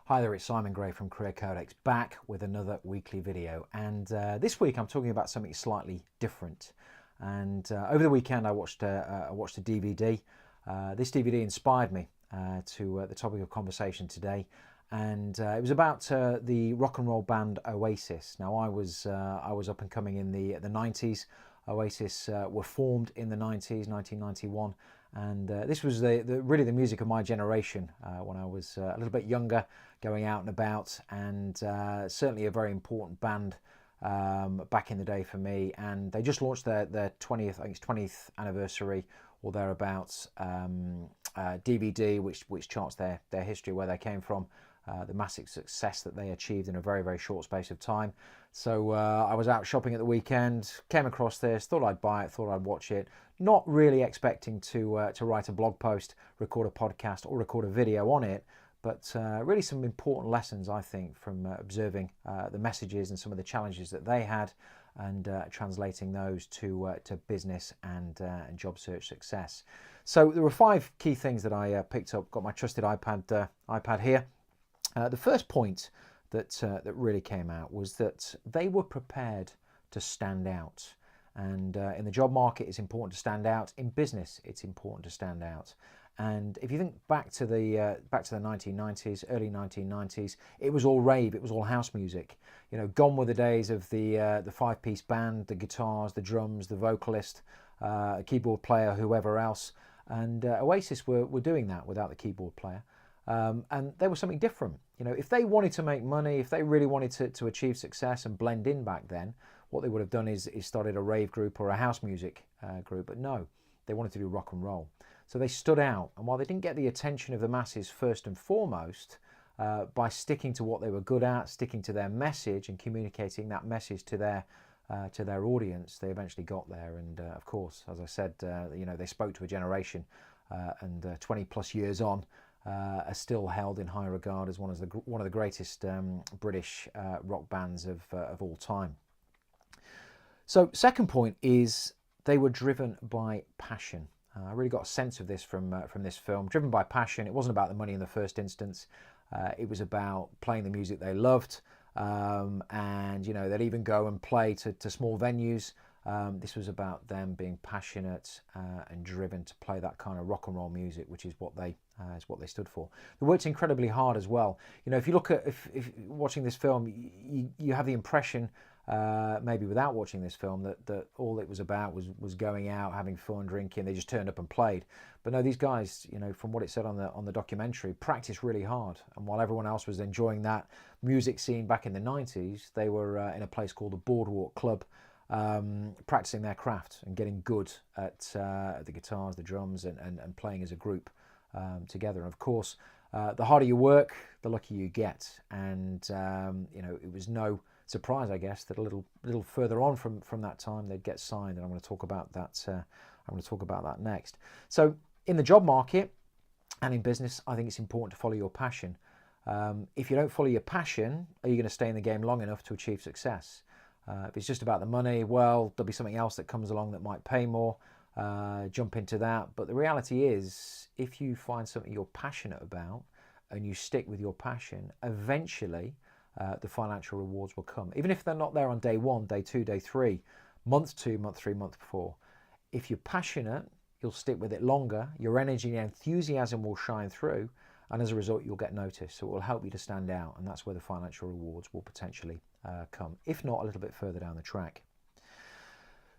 Hi there, it's Simon Gray from Career Codex, back with another weekly video. And this week I'm talking about something slightly different. And over the weekend I watched a DVD. This DVD inspired me to the topic of conversation today. And it was about the rock and roll band Oasis. Now I was up and coming in the 90s. Oasis were formed in the 90s, 1991. And this was really the music of my generation when I was a little bit younger, going out and about, and certainly a very important band back in the day for me. And they just launched their 20th, I think it's 20th anniversary or thereabouts DVD, which charts their history, where they came from, the massive success that they achieved in a very, very short space of time. So I was out shopping at the weekend, came across this, thought I'd buy it, thought I'd watch it, not really expecting to write a blog post, record a podcast or record a video on it, but really some important lessons, I think, from observing the messages and some of the challenges that they had, and translating those to business and job search success. So there were 5 key things that I picked up. Got my trusted iPad here. The first point that really came out was that they were prepared to stand out. And in the job market, it's important to stand out. In business, it's important to stand out. And if you think back to the 1990s, early 1990s, it was all rave, it was all house music. You know, gone were the days of the 5-piece band, the guitars, the drums, the vocalist, keyboard player, whoever else. And Oasis were doing that without the keyboard player. And they were something different. You know, if they wanted to make money, if they really wanted to achieve success and blend in back then, what they would have done is started a rave group or a house music group. But no, they wanted to do rock and roll. So they stood out. And while they didn't get the attention of the masses first and foremost, by sticking to what they were good at, sticking to their message and communicating that message to their audience, they eventually got there. And of course, as I said, you know, they spoke to a generation, and 20 plus years on, are still held in high regard as one of the greatest British rock bands of all time. So second point is they were driven by passion. I really got a sense of this from this film. Driven by passion. It wasn't about the money in the first instance. It was about playing the music they loved, and you know, they'd even go and play to small venues. This was about them being passionate and driven to play that kind of rock and roll music, which is what they stood for. They worked incredibly hard as well. You know, if you look at if watching this film, you have the impression, maybe without watching this film, that all it was about was going out, having fun, drinking. They just turned up and played. But no, these guys, you know, from what it said on the documentary, practiced really hard. And while everyone else was enjoying that music scene back in the 90s, they were in a place called the Boardwalk Club, practicing their craft and getting good at the guitars, the drums, and playing as a group together. And of course, the harder you work, the luckier you get. And you know, it was no surprise, I guess, that a little further on from that time they'd get signed, and I'm going to talk about that. I'm going to talk about that next. So in the job market and in business, I think it's important to follow your passion. If you don't follow your passion, are you going to stay in the game long enough to achieve success? If it's just about the money, well, there'll be something else that comes along that might pay more. Jump into that. But the reality is, if you find something you're passionate about and you stick with your passion, eventually the financial rewards will come. Even if they're not there on day 1, day 2, day 3, month 2, month 3, month 4. If you're passionate, you'll stick with it longer. Your energy and enthusiasm will shine through. And as a result, you'll get noticed. So it will help you to stand out. And that's where the financial rewards will potentially come, if not a little bit further down the track.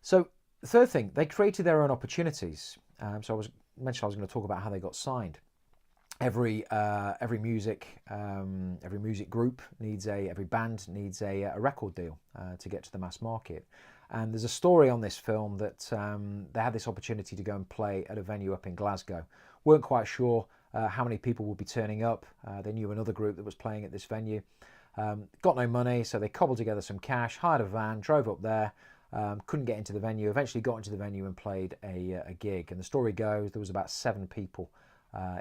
So the third thing, they created their own opportunities. So I mentioned I was going to talk about how they got signed. Every music group needs every band needs a record deal to get to the mass market. And there's a story on this film that they had this opportunity to go and play at a venue up in Glasgow. Weren't quite sure how many people would be turning up. They knew another group that was playing at this venue. Got no money, so they cobbled together some cash, hired a van, drove up there. Couldn't get into the venue. Eventually got into the venue and played a gig. And the story goes there was about 7 people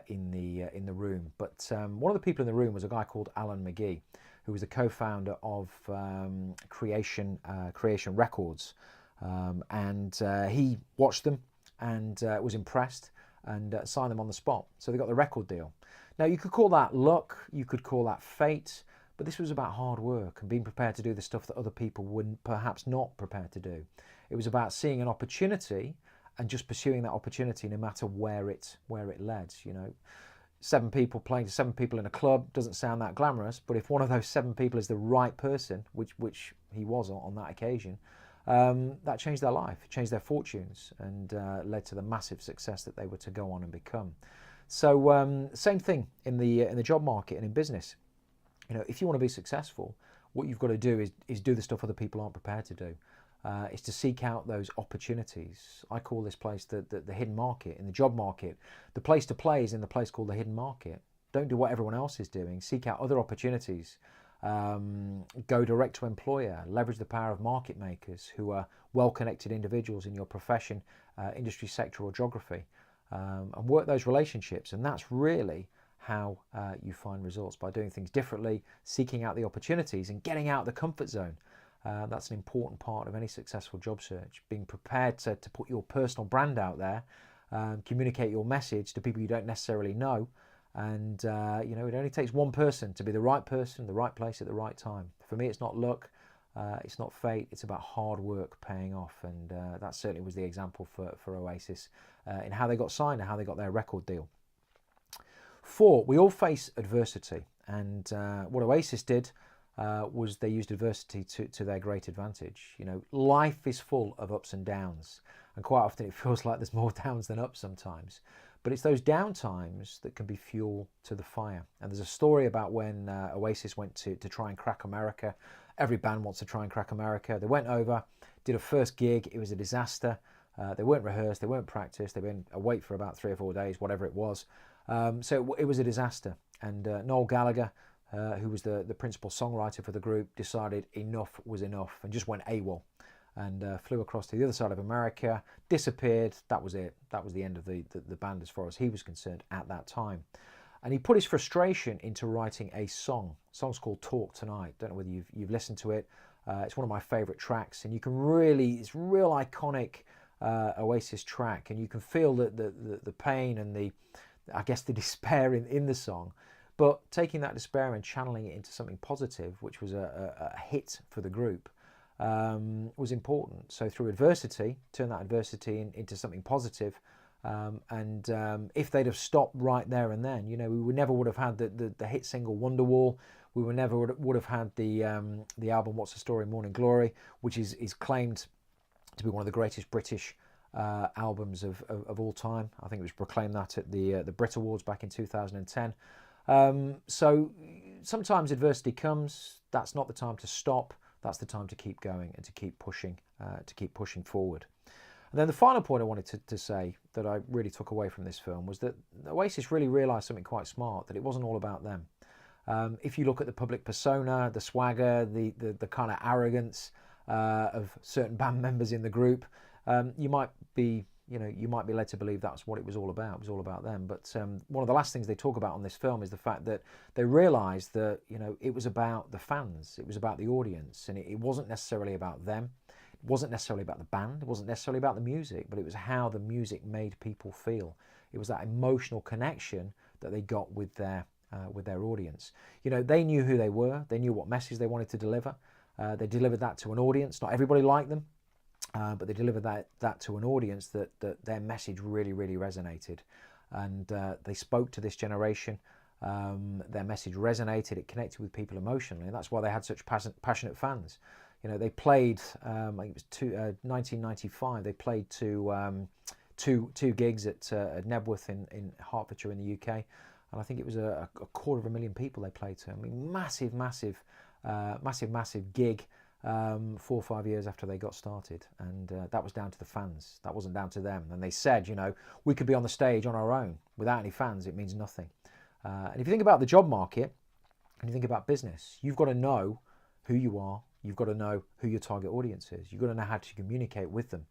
in the room. But one of the people in the room was a guy called Alan McGee, who was the co-founder of Creation Records, and he watched them and was impressed and signed them on the spot. So they got the record deal. Now, you could call that luck, you could call that fate, but this was about hard work and being prepared to do the stuff that other people wouldn't, perhaps not prepared to do. It was about seeing an opportunity and just pursuing that opportunity no matter where it led. You know, 7 people playing to 7 people in a club doesn't sound that glamorous, but if one of those 7 people is the right person, which he was on that occasion, that changed their life, changed their fortunes, and led to the massive success that they were to go on and become. So same thing in the job market and in business. You know, if you want to be successful, what you've got to do is do the stuff other people aren't prepared to do. Is to seek out those opportunities. I call this place the hidden market. In the job market, the place to play is in the place called the hidden market. Don't do what everyone else is doing. Seek out other opportunities. Go direct to employer. Leverage the power of market makers who are well-connected individuals in your profession, industry, sector or geography. And work those relationships. And that's really how you find results, by doing things differently, seeking out the opportunities and getting out of the comfort zone. That's an important part of any successful job search. Being prepared to put your personal brand out there, communicate your message to people you don't necessarily know. And, you know, it only takes one person to be the right person, the right place at the right time. For me, it's not luck, it's not fate, it's about hard work paying off. And that certainly was the example for Oasis in how they got signed and how they got their record deal. 4, we all face adversity. And what Oasis did was they used adversity to their great advantage. You know, life is full of ups and downs, and quite often it feels like there's more downs than ups sometimes. But it's those down times that can be fuel to the fire. And there's a story about when Oasis went to try and crack America. Every band wants to try and crack America. They went over, did a first gig. It was a disaster. They weren't rehearsed, they weren't practiced. They'd been awake for about 3 or 4 days, whatever it was. So it was a disaster. And Noel Gallagher, who was the principal songwriter for the group, decided enough was enough and just went AWOL and flew across to the other side of America, disappeared. That was it. That was the end of the band as far as he was concerned at that time. And he put his frustration into writing a song. The song's called Talk Tonight. Don't know whether you've listened to it. It's one of my favourite tracks, and you can really, it's a real iconic Oasis track, and you can feel the pain and I guess the despair in the song. But taking that despair and channeling it into something positive, which was a hit for the group, was important. So through adversity, turn that adversity into something positive. And if they'd have stopped right there and then, you know, we never would have had the hit single Wonderwall. We would have had the album What's the Story, Morning Glory, which is claimed to be one of the greatest British albums of all time. I think it was proclaimed that at the Brit Awards back in 2010. So sometimes adversity comes. That's not the time to stop. That's the time to keep going and to keep pushing forward. And then the final point I wanted to say that I really took away from this film was that Oasis really realised something quite smart, that it wasn't all about them. If you look at the public persona, the swagger, the kind of arrogance of certain band members in the group, you might be led to believe that's what it was all about. It was all about them. But one of the last things they talk about on this film is the fact that they realised that, you know, it was about the fans, it was about the audience, and it wasn't necessarily about them. It wasn't necessarily about the band. It wasn't necessarily about the music, but it was how the music made people feel. It was that emotional connection that they got with their audience. You know, they knew who they were. They knew what message they wanted to deliver. They delivered that to an audience. Not everybody liked them. But they delivered that to an audience that their message really, really resonated. And they spoke to this generation. Their message resonated. It connected with people emotionally. And that's why they had such passionate fans. You know, they played, I think it was 1995, they played two gigs at Nebworth in Hertfordshire in the UK. And I think it was a 250,000 people they played to. I mean, massive gig. 4 or 5 years after they got started, and that was down to the fans. That wasn't down to them. And they said, you know, we could be on the stage on our own without any fans. It means nothing. And if you think about the job market and you think about business, you've got to know who you are. You've got to know who your target audience is. You've got to know how to communicate with them.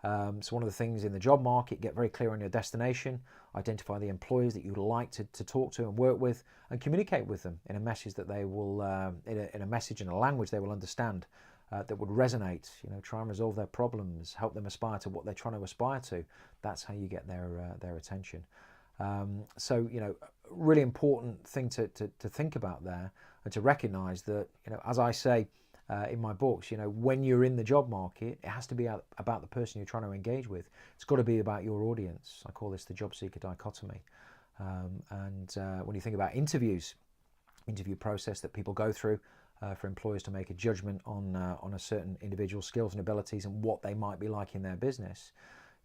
So one of the things in the job market, get very clear on your destination, identify the employers that you'd like to talk to and work with, and communicate with them in a message that they will, in a message and a language they will understand, that would resonate. You know, try and resolve their problems, help them aspire to what they're trying to aspire to. That's how you get their attention. So, you know, really important thing to think about there, and to recognize that, as I say in my books, when you're in the job market, it has to be about the person you're trying to engage with. It's got to be about your audience. I call this the job seeker dichotomy. When you think about interview process that people go through for employers to make a judgment on a certain individual's skills and abilities and what they might be like in their business,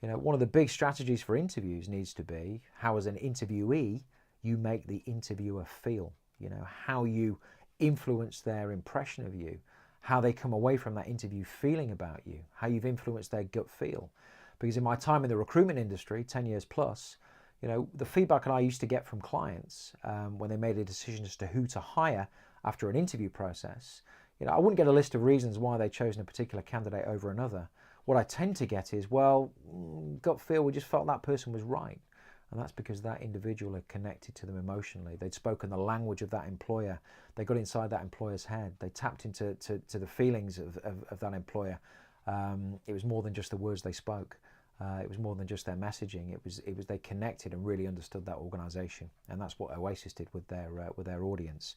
one of the big strategies for interviews needs to be how, as an interviewee, you make the interviewer feel. How you influence their impression of you, how they come away from that interview feeling about you, how you've influenced their gut feel. Because in my time in the recruitment industry, 10 years plus, the feedback that I used to get from clients when they made a decision as to who to hire after an interview process, I wouldn't get a list of reasons why they'd chosen a particular candidate over another. What I tend to get is, well, gut feel, we just felt that person was right. And that's because that individual had connected to them emotionally. They'd spoken the language of that employer. They got inside that employer's head. They tapped into the feelings of that employer. It was more than just the words they spoke. It was more than just their messaging. It was they connected and really understood that organisation. And that's what Oasis did with their audience.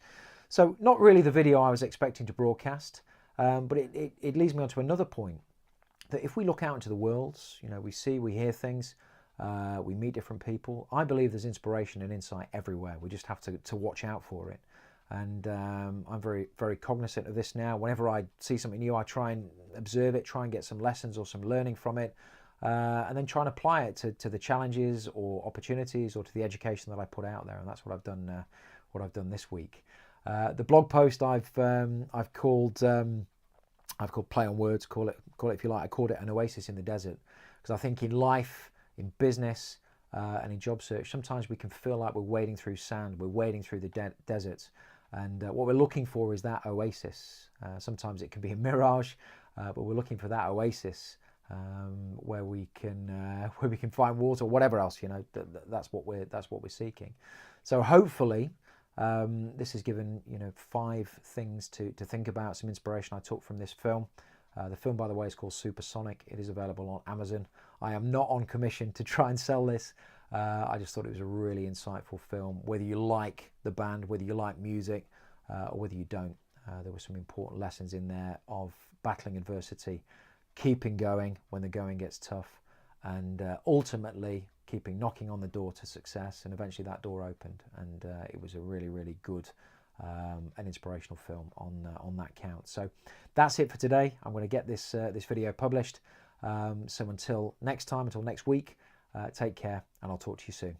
So not really the video I was expecting to broadcast, but it leads me on to another point. That if we look out into the world, we see, we hear things, we meet different people. I believe there's inspiration and insight everywhere. We just have to watch out for it. And I'm very, very cognizant of this now. Whenever I see something new, I try and observe it, try and get some lessons or some learning from it, and then try and apply it to the challenges or opportunities or to the education that I put out there. And that's what I've done. What I've done this week. The blog post I've called play on words. Call it if you like. I called it an oasis in the desert, because I think in life, in business, and in job search, sometimes we can feel like we're wading through sand, we're wading through the desert, and what we're looking for is that oasis. Sometimes it can be a mirage, but we're looking for that oasis where we can find water or whatever else. That's what we're seeking. So hopefully, this has given 5 things to think about, some inspiration I took from this film. The film, by the way, is called Supersonic. It is available on Amazon. I am not on commission to try and sell this. I just thought it was a really insightful film. Whether you like the band, whether you like music, or whether you don't, there were some important lessons in there of battling adversity, keeping going when the going gets tough, and ultimately knocking on the door to success. And eventually that door opened, and it was a really, really good an inspirational film on that count. So that's it for today. I'm going to get this video published. So until next time, until next week, take care, and I'll talk to you soon.